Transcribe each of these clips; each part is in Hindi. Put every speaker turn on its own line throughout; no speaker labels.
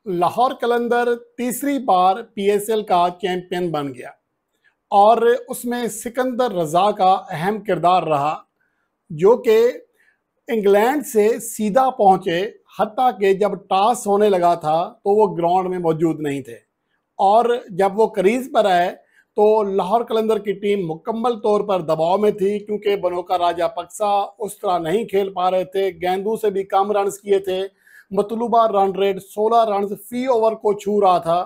लाहौर कलंदर तीसरी बार पीएसएल का चैंपियन बन गया और उसमें सिकंदर रजा का अहम किरदार रहा, जो कि इंग्लैंड से सीधा पहुंचे। हत्ता कि जब टॉस होने लगा था तो वो ग्राउंड में मौजूद नहीं थे और जब वो क्रीज पर आए तो लाहौर कलंदर की टीम मुकम्मल तौर पर दबाव में थी, क्योंकि बनोका राजापक्सा उस तरह नहीं खेल पा रहे थे। गेंदों से भी कम रन किए थे। मतलूबा रन रेट 16 रन फी ओवर को छू रहा था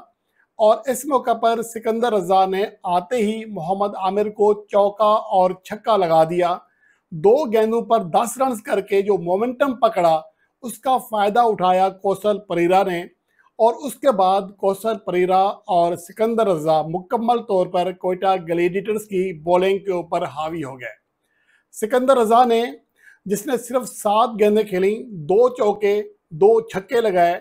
और इस मौके पर सिकंदर रजा ने आते ही मोहम्मद आमिर को चौका और छक्का लगा दिया। 2 गेंदों पर 10 रन करके जो मोमेंटम पकड़ा उसका फायदा उठाया कौशल परीरा ने और उसके बाद कौशल परीरा और सिकंदर रजा मुकम्मल तौर पर कोयटा ग्लैडिएटर्स की बॉलिंग के ऊपर हावी हो गए। सिकंदर रजा ने, जिसने सिर्फ 7 गेंदें खेली, 2 चौके 2 छक्के लगाए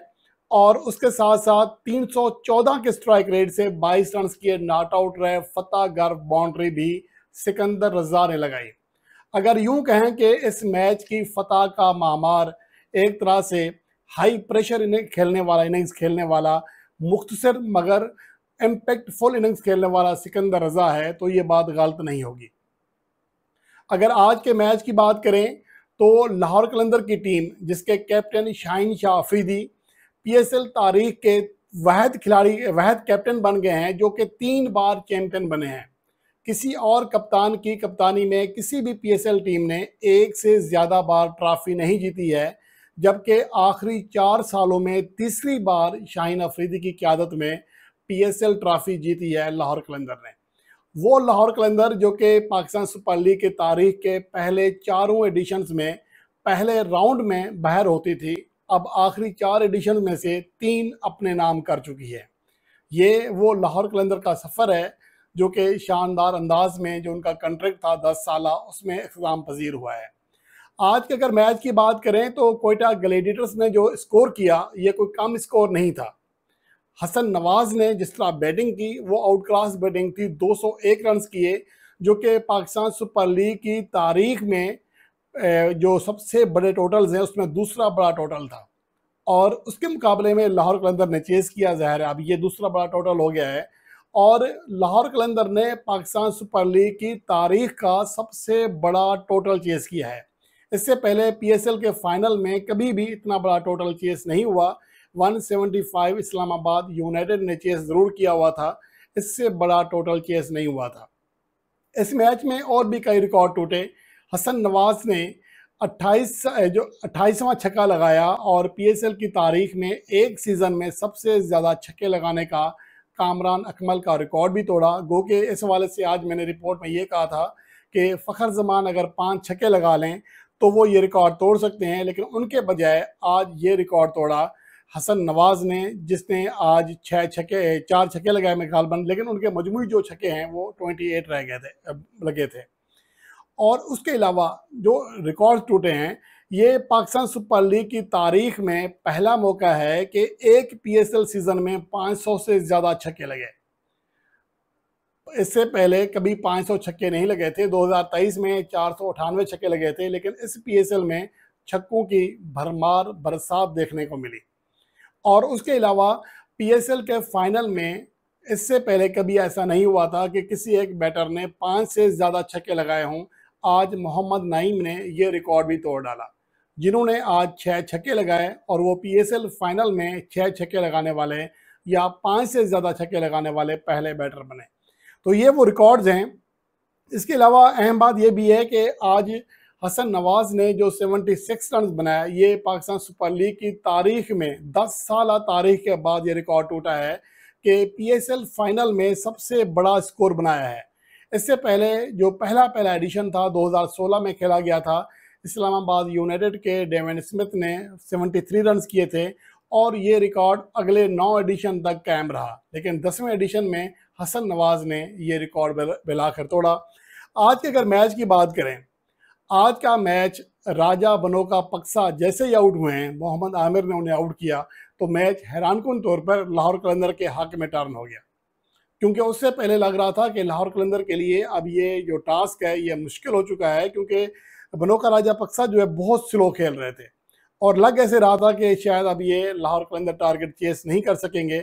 और उसके साथ साथ 314 के स्ट्राइक रेट से 22 रन किए, नॉट आउट रहे। फतेह गर्व बाउंड्री भी सिकंदर रजा ने लगाई। अगर यूं कहें कि इस मैच की फतह का मामार एक तरह से हाई प्रेशर इनिंग्स खेलने वाला मुख्तसर मगर इम्पैक्टफुल इनिंग्स खेलने वाला सिकंदर रजा है, तो ये बात गलत नहीं होगी। अगर आज के मैच की बात करें तो लाहौर कलंदर की टीम, जिसके कैप्टन शाहीन शाह अफरीदी पीएसएल तारीख के वहद कैप्टन बन गए हैं, जो कि 3 बार चैंपियन बने हैं। किसी और कप्तान की कप्तानी में किसी भी पीएसएल टीम ने एक से ज़्यादा बार ट्रॉफी नहीं जीती है, जबकि आखिरी 4 सालों में तीसरी बार शाहीन अफरीदी की क़यादत में पीएसएल ट्रॉफी जीती है लाहौर कलंदर ने। वो लाहौर कलंदर जो कि पाकिस्तान सुपर लीग के तारीख के पहले 4 एडिशंस में पहले राउंड में बाहर होती थी, अब आखिरी 4 एडिशन में से 3 अपने नाम कर चुकी है। ये वो लाहौर कलंदर का सफ़र है जो कि शानदार अंदाज में जो उनका कॉन्ट्रैक्ट था 10 साल, उसमें इख्तिताम पजीर हुआ है। आज के अगर मैच की बात करें तो कोयटा ग्लैडिएटर्स ने जो स्कोर किया ये कोई कम स्कोर नहीं था। हसन नवाज ने जिस तरह बैटिंग की वो आउट क्लास बैटिंग थी। 201 रन किए, जो कि पाकिस्तान सुपर लीग की तारीख में जो सबसे बड़े टोटल्स हैं उसमें दूसरा बड़ा टोटल था और उसके मुकाबले में लाहौर कलंदर ने चेस किया। ज़ाहिर है अब ये दूसरा बड़ा टोटल हो गया है और लाहौर कलंदर ने पाकिस्तान सुपर लीग की तारीख का सबसे बड़ा टोटल चेस किया है। इससे पहले पीएसएल के फाइनल में कभी भी इतना बड़ा टोटल चेस नहीं हुआ। 175 इस्लामाबाद यूनाइटेड ने चेस ज़रूर किया हुआ था, इससे बड़ा टोटल चेस नहीं हुआ था। इस मैच में और भी कई रिकॉर्ड टूटे। हसन नवाज ने 28वां छक्का लगाया और पीएसएल की तारीख में एक सीज़न में सबसे ज़्यादा छक्के लगाने का कामरान अकमल का रिकॉर्ड भी तोड़ा। गो के इस हवाले से आज मैंने रिपोर्ट में ये कहा था कि फ़खर जमान अगर 5 छक्के लगा लें तो वो ये रिकॉर्ड तोड़ सकते हैं, लेकिन उनके बजाय आज ये रिकॉर्ड तोड़ा हसन नवाज ने, जिसने आज 4 छक्के लगाए में गालबन, लेकिन उनके मजमूई जो छक्के हैं वो 28 लगे थे। और उसके अलावा जो रिकॉर्ड टूटे हैं, ये पाकिस्तान सुपर लीग की तारीख में पहला मौका है कि एक पीएसएल सीजन में 500 से ज़्यादा छक्के लगे। इससे पहले कभी 500 छक्के नहीं लगे थे। 2023 में 498 छक्के लगे थे, लेकिन इस पीएसएल में छक्कों की भरमार बरसात देखने को मिली। और उसके अलावा पीएसएल के फाइनल में इससे पहले कभी ऐसा नहीं हुआ था कि किसी एक बैटर ने 5 से ज़्यादा छक्के लगाए हों। आज मोहम्मद नईम ने ये रिकॉर्ड भी तोड़ डाला, जिन्होंने आज 6 छक्के लगाए और वो पीएसएल फाइनल में 6 छक्के लगाने वाले या 5 से ज़्यादा छक्के लगाने वाले पहले बैटर बने। तो ये वो रिकॉर्ड्स हैं। इसके अलावा अहम बात यह भी है कि आज हसन नवाज ने जो 76 रन बनाया, ये पाकिस्तान सुपर लीग की तारीख में 10 साल तारीख के बाद ये रिकॉर्ड टूटा है कि पीएसएल फाइनल में सबसे बड़ा स्कोर बनाया है। इससे पहले जो पहला एडिशन था 2016 में खेला गया था, इस्लामाबाद यूनाइटेड के डेविड स्मिथ ने 73 रन किए थे और ये रिकॉर्ड अगले 9 एडिशन तक कायम रहा, लेकिन 10वें एडिशन में हसन नवाज ने ये रिकॉर्ड बिलाकर तोड़ा। आज के अगर मैच की बात करें, आज का मैच राजा बनोका पक्सा जैसे ही आउट हुए हैं, मोहम्मद आमिर ने उन्हें आउट किया, तो मैच हैरानकुन तौर पर लाहौर कलंदर के हक में टर्न हो गया, क्योंकि उससे पहले लग रहा था कि लाहौर कलंदर के लिए अब ये जो टास्क है ये मुश्किल हो चुका है, क्योंकि बनोका राजापक्सा जो है बहुत स्लो खेल रहे थे और लग ऐसे रहा था कि शायद अब ये लाहौर कलंदर टारगेट चेस नहीं कर सकेंगे,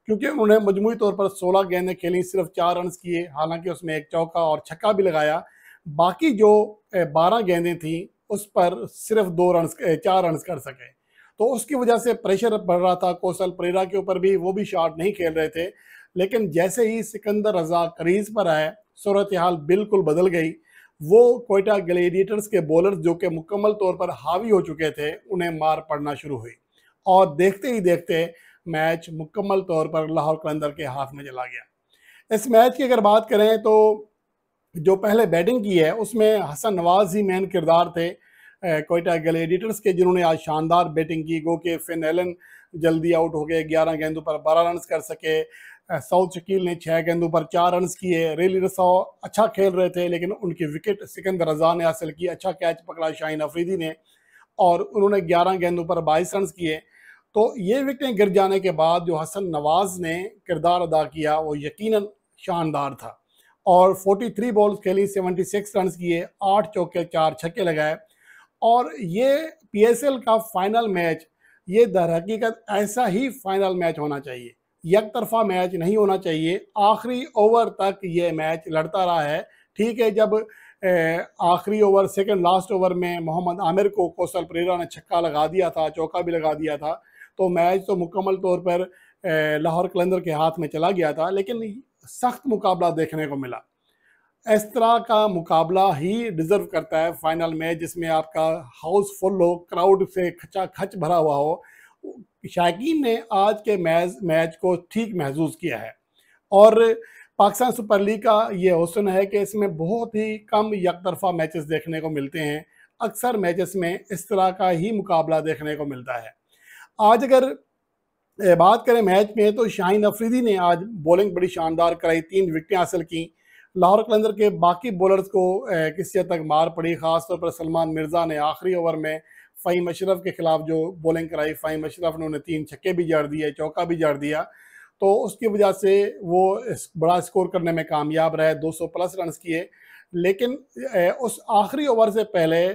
क्योंकि उन्होंने मजमूई तौर पर 16 गेंदें खेली, सिर्फ 4 रन किए, हालांकि उसमें एक चौका और छक्का भी लगाया। बाकी जो 12 गेंदें थी उस पर सिर्फ 4 रन कर सके, तो उसकी वजह से प्रेशर बढ़ रहा था कौशल परेरा के ऊपर भी, वो भी शॉट नहीं खेल रहे थे। लेकिन जैसे ही सिकंदर रजा क्रीज पर आए, सूरत हाल बिल्कुल बदल गई। वो कोयटा ग्लैडिएटर्स के बॉलर्स जो कि मुकम्मल तौर पर हावी हो चुके थे, उन्हें मार पड़ना शुरू हुई और देखते ही देखते मैच मुकम्मल तौर पर लाहौर कलंदर के हाथ में चला गया। इस मैच की अगर बात करें तो जो पहले बैटिंग की है उसमें हसन नवाज ही मेन किरदार थे कोयटा ग्लैडिएटर्स के, जिन्होंने आज शानदार बैटिंग की। गो के फिन एलन जल्दी आउट हो गए, 11 गेंदों पर 12 रन कर सके। साउथ शकील ने 6 गेंदों पर 4 रन किए। रेली रसाओ अच्छा खेल रहे थे, लेकिन उनकी विकेट सिकंदर रजा ने हासिल की। अच्छा कैच पकड़ा शाहीन अफरीदी ने और उन्होंने 11 गेंदों पर 22 रन किए। तो ये विकेटें गिर जाने के बाद जो हसन नवाज ने किरदार अदा किया वो यकीनन शानदार था और 43 बॉल्स खेली, 76 रन किए, 8 चौके 4 छक्के लगाए। और ये पीएसएल का फाइनल मैच, ये दर हकीकत ऐसा ही फाइनल मैच होना चाहिए, एक तरफा मैच नहीं होना चाहिए। आखिरी ओवर तक ये मैच लड़ता रहा है। ठीक है, जब आखिरी ओवर सेकंड लास्ट ओवर में मोहम्मद आमिर को कौशल परेरा ने छक्का लगा दिया था, चौका भी लगा दिया था, तो मैच तो मुकम्मल तौर पर लाहौर कलंदर के हाथ में चला गया था। लेकिन सख्त मुकाबला देखने को मिला। इस तरह का मुकाबला ही डिजर्व करता है फाइनल मैच, जिसमें आपका हाउस फुल हो, क्राउड से खचा खच भरा हुआ हो। शायकीन ने आज के मैच को ठीक महसूस किया है और पाकिस्तान सुपर लीग का ये हुस्न है कि इसमें बहुत ही कम यकतरफा मैचेस देखने को मिलते हैं। अक्सर मैचेस में इस तरह का ही मुकाबला देखने को मिलता है। आज अगर बात करें मैच में, तो शाहीन अफरीदी ने आज बॉलिंग बड़ी शानदार कराई, 3 विकेटें हासिल की। लाहौर कलंदर के बाकी बॉलर्स को किसी हद तक मार पड़ी, खासतौर पर सलमान मिर्जा ने आखिरी ओवर में फ़हीम अशरफ के खिलाफ जो बॉलिंग कराई, फ़हीम अशरफ ने उन्हें 3 छक्के भी जड़ दिए, चौका भी जड़ दिया, तो उसकी वजह से वो बड़ा स्कोर करने में कामयाब रहे, 200 प्लस रन किए। लेकिन उस आखिरी ओवर से पहले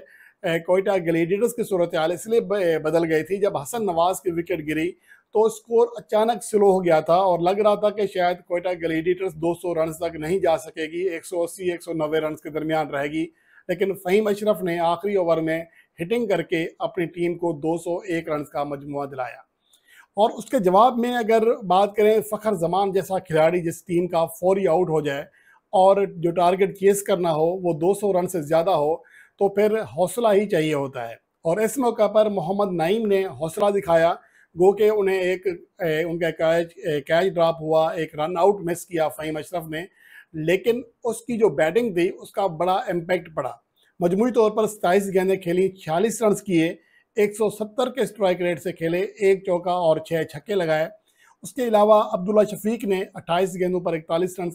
कोयटा ग्लैडिएटर्स की सूरत हाल इसलिए बदल गई थी, जब हसन नवाज की विकेट गिरी तो स्कोर अचानक स्लो हो गया था और लग रहा था कि शायद कोयटा ग्लैडिएटर्स 200 रन तक नहीं जा सकेगी, 180-190 रन के दरमियान रहेगी। लेकिन फ़हीम अशरफ ने आखिरी ओवर में हिटिंग करके अपनी टीम को 201 रन का मजमुआ दिलाया। और उसके जवाब में अगर बात करें, फ़खर जमान जैसा खिलाड़ी जिस टीम का फौरी आउट हो जाए और जो टारगेट चेस करना हो वो 200 रन से ज़्यादा हो, तो फिर हौसला ही चाहिए होता है। और इस मौका पर मोहम्मद नईम ने हौसला दिखाया। गो के उन्हें उनका कैच ड्रॉप हुआ, एक रन आउट मिस किया फ़हीम अशरफ ने, लेकिन उसकी जो बैटिंग थी उसका बड़ा इम्पैक्ट पड़ा। मजमूई तौर पर 27 गेंदें खेली, 46 रन किए, 170 के स्ट्राइक रेट से खेले, 1 चौका और 6 छक्के लगाए। उसके अलावा अब्दुल्ला शफीक ने 28 गेंदों पर 41 रन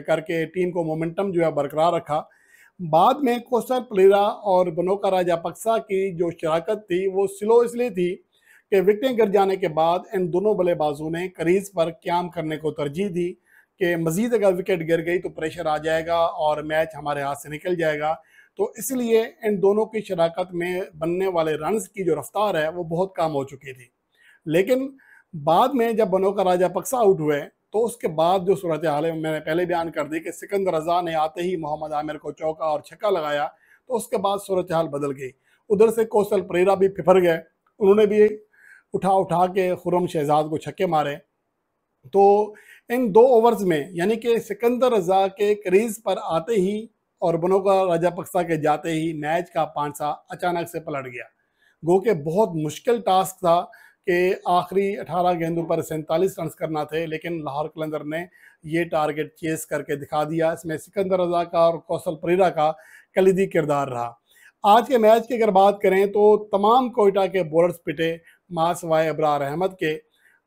करके टीम को मोमेंटम जो है बरकरार रखा। बाद में कौशल परेरा और बनोका राजापक्सा की जो शराकत थी वो स्लो इसलिए थी कि विकेटें गिर जाने के बाद इन दोनों बल्लेबाजों ने क्रीज पर क्याम करने को तरजीह दी कि मजीद अगर विकेट गिर गई तो प्रेशर आ जाएगा और मैच हमारे हाथ से निकल जाएगा। तो इसलिए इन दोनों की शराकत में बनने वाले रन्स की जो रफ्तार है वो बहुत कम हो चुकी थी। लेकिन बाद में जब बनोका राजापक्सा आउट हुए तो उसके बाद जो सूरत हाल है मैंने पहले बयान कर दी कि सिकंदर रजा ने आते ही मोहम्मद आमिर को चौका और छक्का लगाया, तो उसके बाद सूरत हाल बदल गई। उधर से कौशल परेरा भी फिफर गए, उन्होंने भी उठा के खुर्रम शहजाद को छक्के मारे। तो इन 2 ओवर्स में यानी कि सिकंदर रजा के क्रीज पर आते ही और बनोका राजापक्सा के जाते ही मैच का पांसा अचानक से पलट गया। गो के बहुत मुश्किल टास्क था कि आखिरी 18 गेंदों पर 47 रन करना थे, लेकिन लाहौर कलंदर ने ये टारगेट चेस करके दिखा दिया। इसमें सिकंदर रजा का और कौशल परेरा का कलीदी किरदार रहा। आज के मैच की अगर बात करें तो तमाम कोयटा के बॉलर्स पिटे, मां सवाए अबरार अहमद के,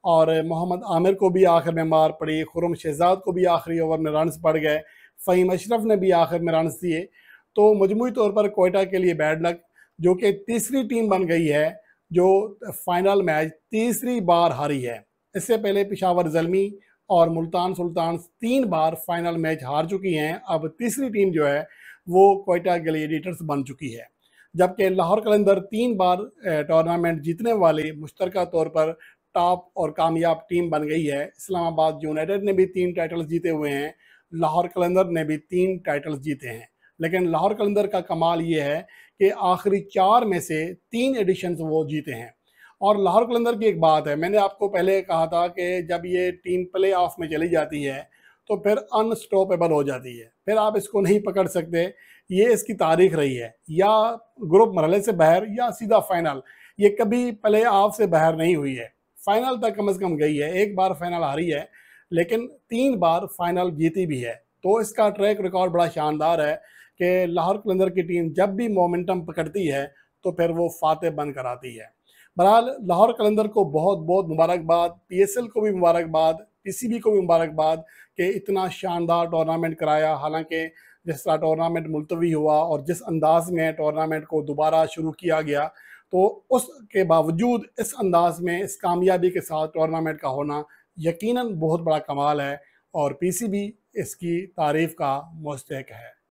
और मोहम्मद आमिर को भी आखिर में मार पड़ी, खुर्रम शहजाद को भी आखिरी ओवर में रन्स पड़ गए, फ़हीम अशरफ ने भी आखिर में रन्स दिए। तो मजमूई तौर पर कोयटा के लिए बैड लक, जो कि तीसरी टीम बन गई है जो फाइनल मैच तीसरी बार हारी है। इससे पहले पेशावर ज़ल्मी और मुल्तान सुल्तान 3 बार फाइनल मैच हार चुकी हैं। अब तीसरी टीम जो है वो कोयटा ग्लैडिएटर्स बन चुकी है। जबकि लाहौर कलंदर 3 बार टूर्नामेंट जीतने वाली मुश्तरका तौर पर टॉप और कामयाब टीम बन गई है। इस्लामाबाद यूनाइटेड ने भी 3 टाइटल्स जीते हुए हैं, लाहौर कलंदर ने भी 3 टाइटल्स जीते हैं। लेकिन लाहौर कलंदर का कमाल ये है कि आखिरी 4 में से 3 एडिशंस वो जीते हैं। और लाहौर कलंदर की एक बात है, मैंने आपको पहले कहा था कि जब ये टीम प्ले ऑफ में चली जाती है तो फिर अनस्टॉपेबल हो जाती है, फिर आप इसको नहीं पकड़ सकते। ये इसकी तारीख रही है, या ग्रुप मरहले से बाहर या सीधा फाइनल, ये कभी प्ले ऑफ से बाहर नहीं हुई है। फाइनल तक कम से कम गई है, एक बार फाइनल हारी है, लेकिन 3 बार फाइनल जीती भी है। तो इसका ट्रैक रिकॉर्ड बड़ा शानदार है कि लाहौर कलंदर की टीम जब भी मोमेंटम पकड़ती है तो फिर वो फातेह बन कर आती है। बहरहाल लाहौर कलंदर को बहुत बहुत मुबारकबाद, पीएसएल को भी मुबारकबाद, पीसीबी को भी मुबारकबाद कि इतना शानदार टूर्नामेंट कराया। हालांकि जिस तरह टूर्नामेंट मुलतवी हुआ और जिस अंदाज में टूर्नामेंट को दोबारा शुरू किया गया, तो उसके बावजूद इस अंदाज में इस कामयाबी के साथ टूर्नामेंट का होना यकीनन बहुत बड़ा कमाल है और पीसीबी इसकी तारीफ का मुस्तहिक है।